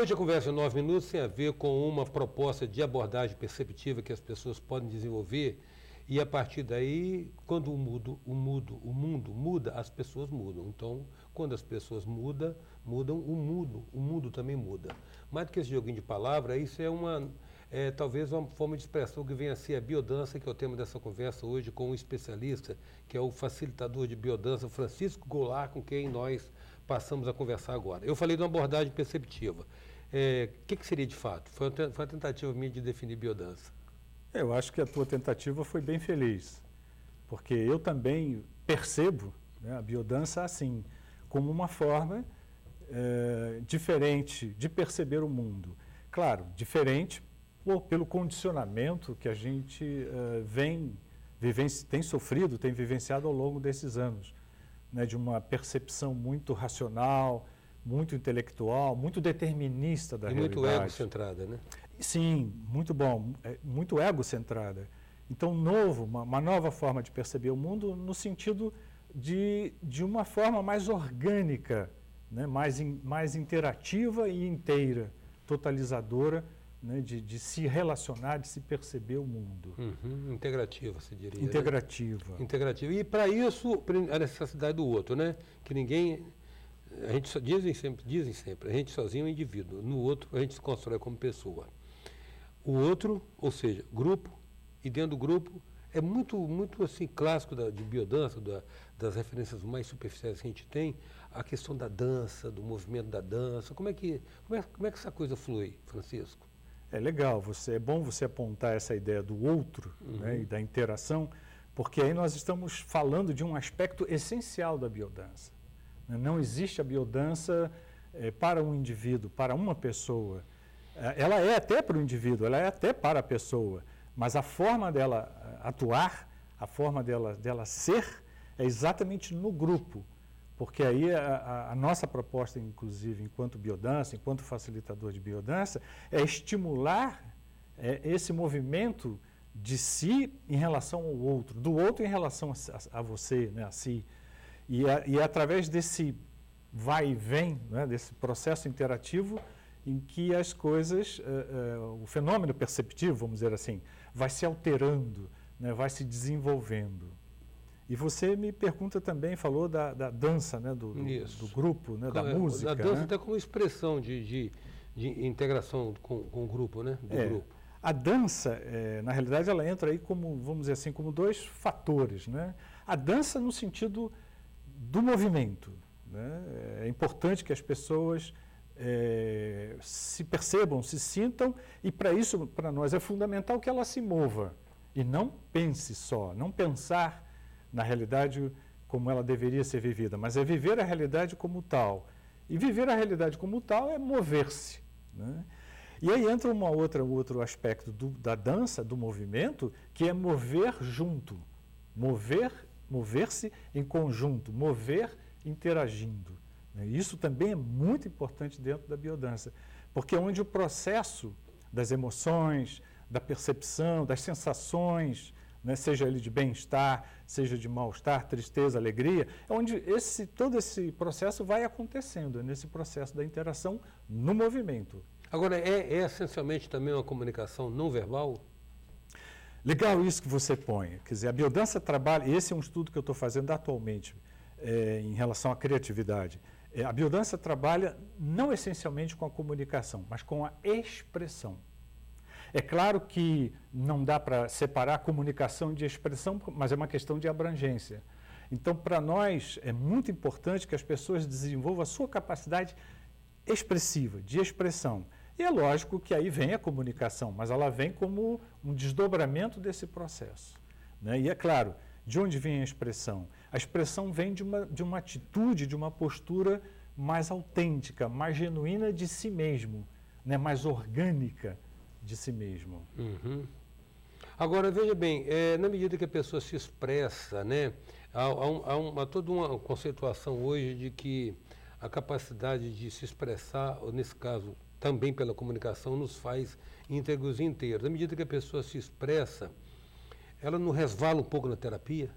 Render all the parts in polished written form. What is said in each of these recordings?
Hoje a conversa em 9 minutos tem a ver com uma proposta de abordagem perceptiva que as pessoas podem desenvolver e a partir daí, quando o mundo muda, as pessoas mudam. Então, quando as pessoas mudam, o mundo também muda. Mais do que esse joguinho de palavra, isso é talvez uma forma de expressão que vem a ser a biodança, que é o tema dessa conversa hoje com um especialista, que é o facilitador de biodança, Francisco Goulart, com quem nós passamos a conversar agora. Eu falei de uma abordagem perceptiva. O que seria de fato? Foi uma tentativa minha de definir biodança. Eu acho que a tua tentativa foi bem feliz, porque eu também percebo, né, a biodança assim, como uma forma diferente de perceber o mundo. Claro, diferente pelo condicionamento que a gente tem sofrido, tem vivenciado ao longo desses anos, né, de uma percepção muito racional, muito intelectual, muito determinista da realidade. E muito egocentrada, né? Sim, muito bom, muito egocentrada. Então, uma nova forma de perceber o mundo no sentido de uma forma mais orgânica, né, mais interativa e inteira, totalizadora, né, de se relacionar, de se perceber o mundo. Integrativa, se diria. Integrativa. Né? Integrativa. E para isso, a necessidade do outro, né? Que ninguém... dizem sempre, a gente sozinho é um indivíduo, no outro a gente se constrói como pessoa. O outro, ou seja, grupo, e dentro do grupo, é muito assim, clássico de biodança, das referências mais superficiais que a gente tem, a questão da dança, do movimento da dança. Como é que essa coisa flui, Francisco? É legal, é bom você apontar essa ideia do outro, né, e da interação, porque aí nós estamos falando de um aspecto essencial da biodança. Não existe a biodança para um indivíduo, para uma pessoa. Ela é até para o indivíduo, ela é até para a pessoa, mas a forma dela atuar, a forma dela ser, é exatamente no grupo. Porque aí a nossa proposta, inclusive, enquanto biodança, enquanto facilitador de biodança, é estimular esse movimento de si em relação ao outro, do outro em relação a você, né, a si. E é através desse vai e vem, né, desse processo interativo, em que as coisas, o fenômeno perceptivo, vamos dizer assim, vai se alterando, né, vai se desenvolvendo. E você me pergunta também, falou da dança, né, do grupo, né, da música. A dança né? até como expressão de integração com o grupo, né? Grupo. A dança, na realidade, ela entra aí como, vamos dizer assim, como dois fatores, né? A dança no sentido do movimento, né? É importante que as pessoas se percebam, se sintam, e para isso, para nós, é fundamental que ela se mova e não pense só, não pensar na realidade como ela deveria ser vivida, mas é viver a realidade como tal. E viver a realidade como tal é mover-se, né? E aí entra outro aspecto da dança, do movimento, que é mover junto, mover-se em conjunto, mover interagindo. Isso também é muito importante dentro da biodança, porque é onde o processo das emoções, da percepção, das sensações, né, seja ele de bem-estar, seja de mal-estar, tristeza, alegria, é onde todo esse processo vai acontecendo, nesse processo da interação no movimento. Agora, é essencialmente também uma comunicação não verbal? Legal isso que você põe. Quer dizer, a biodança trabalha, esse é um estudo que eu estou fazendo atualmente em relação à criatividade. A biodança trabalha não essencialmente com a comunicação, mas com a expressão. É claro que não dá para separar comunicação de expressão, mas é uma questão de abrangência. Então, para nós, é muito importante que as pessoas desenvolvam a sua capacidade expressiva, de expressão. E é lógico que aí vem a comunicação, mas ela vem como um desdobramento desse processo, né? E é claro, de onde vem a expressão? A expressão vem de uma atitude, de uma postura mais autêntica, mais genuína de si mesmo, né? Mais orgânica de si mesmo. Agora, veja bem, na medida que a pessoa se expressa, né, há toda uma conceituação hoje de que a capacidade de se expressar, ou nesse caso, também pela comunicação, nos faz íntegros e inteiros. Na medida que a pessoa se expressa, ela não resvala um pouco na terapia?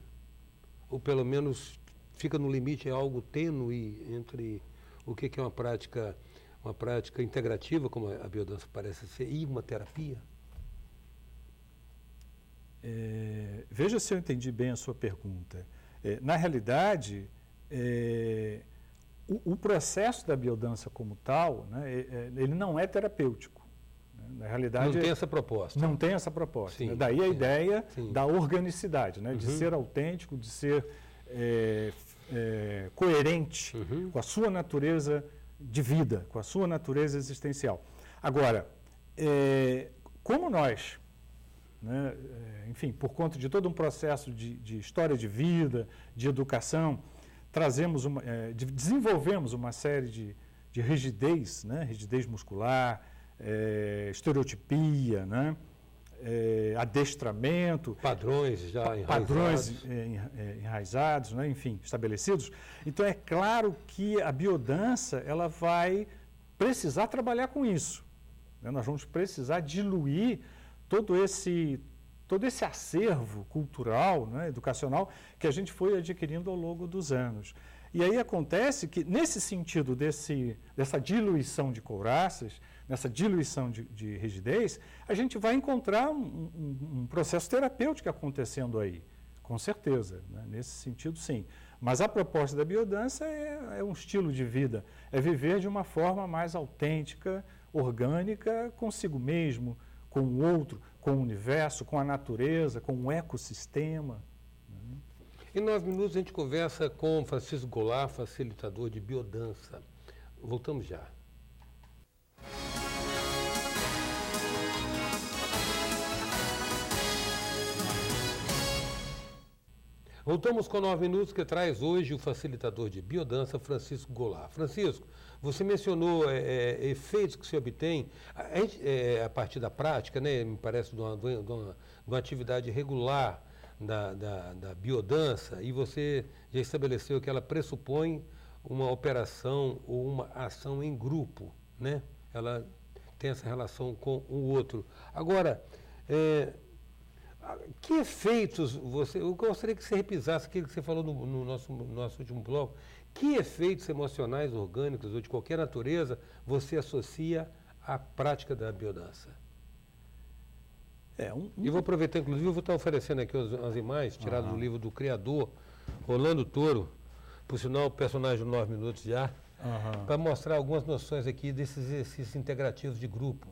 Ou pelo menos fica no limite, é algo tênue entre o que é uma prática uma prática integrativa, como a biodança parece ser, e uma terapia? Veja se eu entendi bem a sua pergunta. Na realidade, o processo da biodança como tal, né, ele não é terapêutico. Na realidade, não tem essa proposta. Não tem essa proposta. Sim, né? Daí a ideia sim. da organicidade, né? De ser autêntico, de ser coerente com a sua natureza de vida, com a sua natureza existencial. Agora, como nós, né, enfim, por conta de todo um processo de história de vida, de educação, desenvolvemos uma série de rigidez, né, rigidez muscular, estereotipia, né, adestramento, padrões já enraizados, né, enfim, estabelecidos. Então é claro que a biodança ela vai precisar trabalhar com isso, né? Nós vamos precisar diluir todo esse acervo cultural, né, educacional que a gente foi adquirindo ao longo dos anos. E aí acontece que, nesse sentido dessa diluição de couraças, nessa diluição de rigidez, a gente vai encontrar um processo terapêutico acontecendo aí, com certeza, né? Nesse sentido, sim. Mas a proposta da biodança é um estilo de vida, é viver de uma forma mais autêntica, orgânica, consigo mesmo, com o outro, com o universo, com a natureza, com o ecossistema. Em 9 minutos a gente conversa com Francisco Goulart, facilitador de biodança. Voltamos já. Voltamos com 9 minutos, que traz hoje o facilitador de biodança, Francisco Goulart. Francisco, você mencionou efeitos que se obtém a partir da prática, né, me parece, de uma atividade regular da biodança, e você já estabeleceu que ela pressupõe uma operação ou uma ação em grupo, né? Ela tem essa relação com o outro. Agora, que efeitos eu gostaria que você repisasse aquilo que você falou no nosso último bloco. Que efeitos emocionais, orgânicos ou de qualquer natureza você associa à prática da biodança? E vou aproveitar, inclusive, eu vou estar oferecendo aqui as imagens tiradas do livro do criador, Rolando Toro, por sinal, personagem de 9 minutos já, para mostrar algumas noções aqui desses exercícios integrativos de grupo.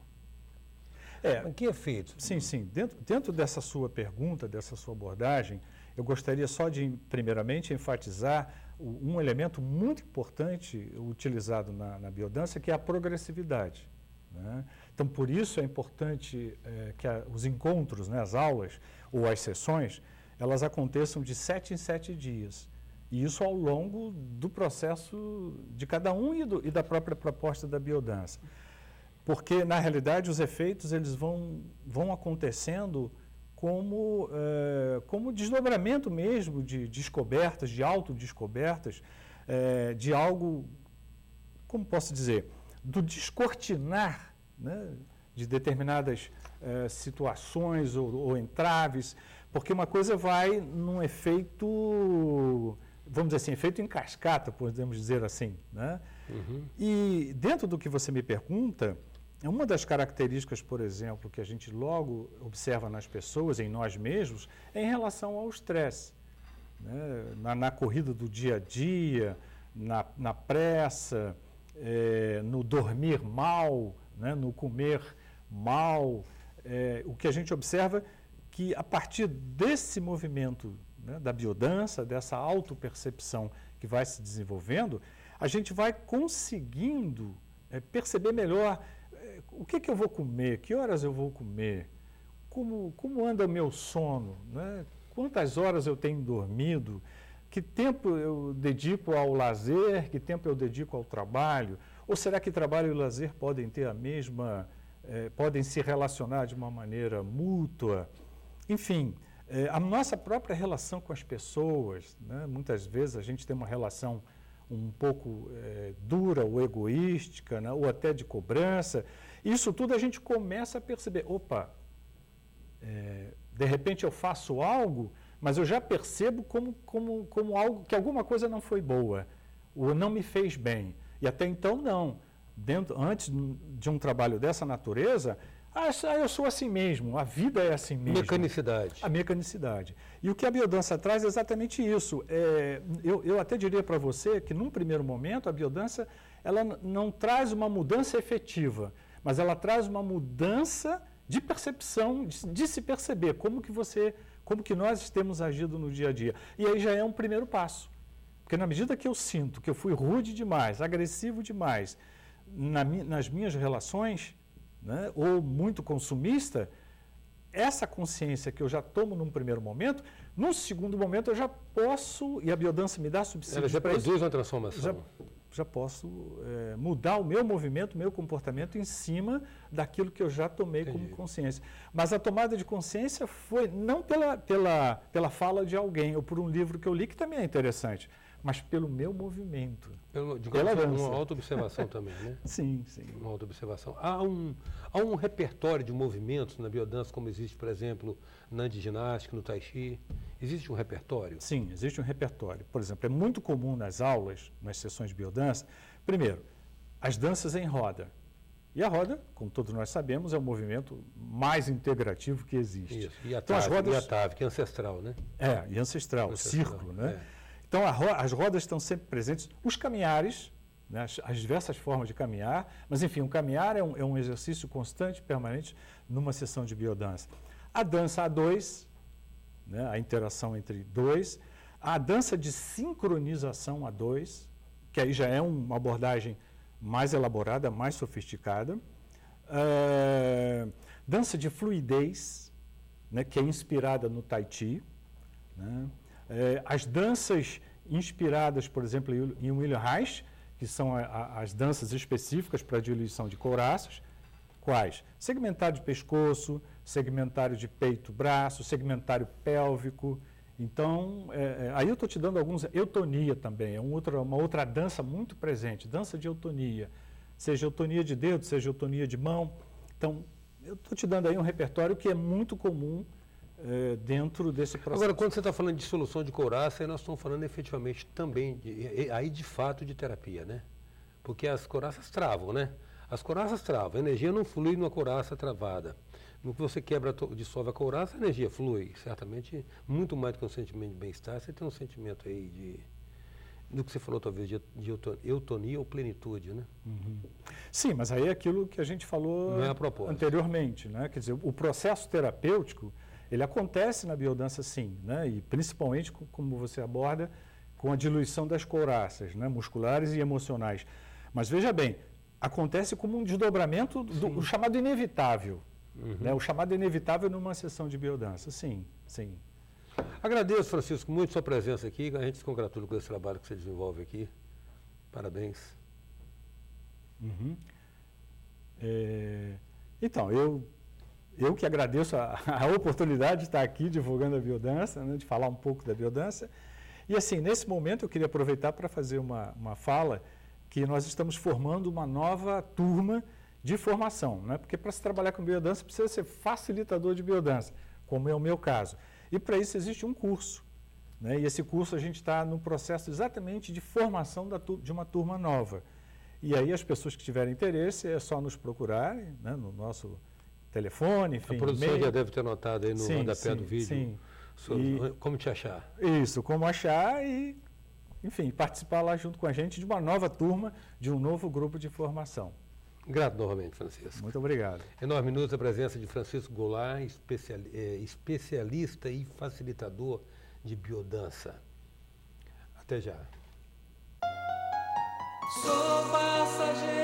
Que efeito? Sim. Dentro dessa sua pergunta, dessa sua abordagem, eu gostaria só de, primeiramente, enfatizar um elemento muito importante utilizado na biodança, que é a progressividade, né? Então, por isso é importante que os encontros, né, as aulas ou as sessões, elas aconteçam de 7 em 7 dias. E isso ao longo do processo de cada um e da própria proposta da biodança. Porque, na realidade, os efeitos eles vão acontecendo como desdobramento mesmo de descobertas, de autodescobertas, de algo, como posso dizer, do descortinar, né, de determinadas situações ou entraves, porque uma coisa vai num efeito, vamos dizer assim, efeito em cascata, podemos dizer assim, né? E dentro do que você me pergunta, uma das características, por exemplo, que a gente logo observa nas pessoas, em nós mesmos, é em relação ao estresse, né? Na corrida do dia a dia, na pressa, no dormir mal, né? No comer mal. O que a gente observa que, a partir desse movimento, né, da biodança, dessa autopercepção que vai se desenvolvendo, a gente vai conseguindo perceber melhor o que eu vou comer, que horas eu vou comer, como anda o meu sono, né? Quantas horas eu tenho dormido, que tempo eu dedico ao lazer, que tempo eu dedico ao trabalho, ou será que trabalho e lazer podem ter podem se relacionar de uma maneira mútua? Enfim, a nossa própria relação com as pessoas, né? Muitas vezes a gente tem uma relação um pouco dura ou egoística, né? Ou até de cobrança. Isso tudo a gente começa a perceber, de repente eu faço algo, mas eu já percebo como algo, que alguma coisa não foi boa, ou não me fez bem. E até então não. antes de um trabalho dessa natureza, eu sou assim mesmo, a vida é assim mesmo. Mecanicidade. A mecanicidade. E o que a biodança traz é exatamente isso. Eu até diria para você que, num primeiro momento, a biodança ela não traz uma mudança efetiva, mas ela traz uma mudança de percepção, de se perceber, como que nós temos agido no dia a dia. E aí já é um primeiro passo. Porque na medida que eu sinto que eu fui rude demais, agressivo demais nas minhas relações, né, ou muito consumista, essa consciência que eu já tomo num primeiro momento, num segundo momento eu já posso, e a biodança me dá subsídios. Ela já produz uma transformação. Já posso mudar o meu movimento, o meu comportamento em cima daquilo que eu já tomei como consciência. Mas a tomada de consciência foi não pela fala de alguém ou por um livro que eu li, que também é interessante, mas pelo meu movimento. Pela dança. Uma autoobservação também, né? Sim, sim. Uma autoobservação. Há um repertório de movimentos na biodança, como existe, por exemplo, na antiginástica, no tai chi. Existe um repertório? Sim, existe um repertório. Por exemplo, é muito comum nas aulas, nas sessões de biodança, primeiro, as danças em roda. E a roda, como todos nós sabemos, é o movimento mais integrativo que existe. Isso. E a tave, que é ancestral, né? E ancestral, círculo, né? Então, as rodas estão sempre presentes. Os caminhares, né, as diversas formas de caminhar, mas, enfim, o caminhar é um exercício constante, permanente, numa sessão de biodança. A dança a dois, né, a interação entre dois. A dança de sincronização a dois, que aí já é uma abordagem mais elaborada, mais sofisticada. Dança de fluidez, né, que é inspirada no tai chi, né? As danças inspiradas, por exemplo, em Wilhelm Reich, que são as danças específicas para a diluição de couraças. Quais? Segmentário de pescoço, segmentário de peito-braço, segmentário pélvico. Então, aí eu estou te dando alguns. Eutonia também, uma outra dança muito presente, dança de eutonia. Seja eutonia de dedo, seja eutonia de mão. Então, eu estou te dando aí um repertório que é muito comum dentro desse processo. Agora, quando você está falando de solução de couraça, aí nós estamos falando efetivamente também, aí de fato, de terapia, né? Porque as couraças travam, né? As couraças travam, a energia não flui numa couraça travada. No que você quebra, dissolve a couraça, a energia flui. Certamente, muito mais do que um sentimento de bem-estar, você tem um sentimento aí do que você falou talvez de eutonia ou plenitude, né? Uhum. Sim, mas aí é aquilo que a gente falou anteriormente, né? Quer dizer, o processo terapêutico, ele acontece na biodança sim, né? E principalmente, como você aborda, com a diluição das couraças, né? Musculares e emocionais. Mas veja bem, acontece como um desdobramento do chamado inevitável. Uhum. Né? O chamado inevitável numa sessão de biodança, sim, sim. Agradeço, Francisco, muito sua presença aqui. A gente se congratula com esse trabalho que você desenvolve aqui. Parabéns. Uhum. Então, eu que agradeço a oportunidade de estar aqui divulgando a biodança, né, de falar um pouco da biodança. E assim, nesse momento eu queria aproveitar para fazer uma fala que nós estamos formando uma nova turma de formação, né? Porque para se trabalhar com biodança precisa ser facilitador de biodança, como é o meu caso. E para isso existe um curso, né? E esse curso a gente está no processo exatamente de formação de uma turma nova. E aí as pessoas que tiverem interesse é só nos procurarem, né, no nosso telefone, enfim. A produção já deve ter anotado aí no rodapé do vídeo. Sim. Como te achar? Isso, como achar e, enfim, participar lá junto com a gente de uma nova turma, de um novo grupo de formação. Grato novamente, Francisco. Muito obrigado. Enorme minuto a presença de Francisco Goulart, especialista e facilitador de biodança. Até já. Sou passageiro.